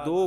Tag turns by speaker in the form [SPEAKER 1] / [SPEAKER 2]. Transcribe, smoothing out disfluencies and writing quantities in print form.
[SPEAKER 1] 2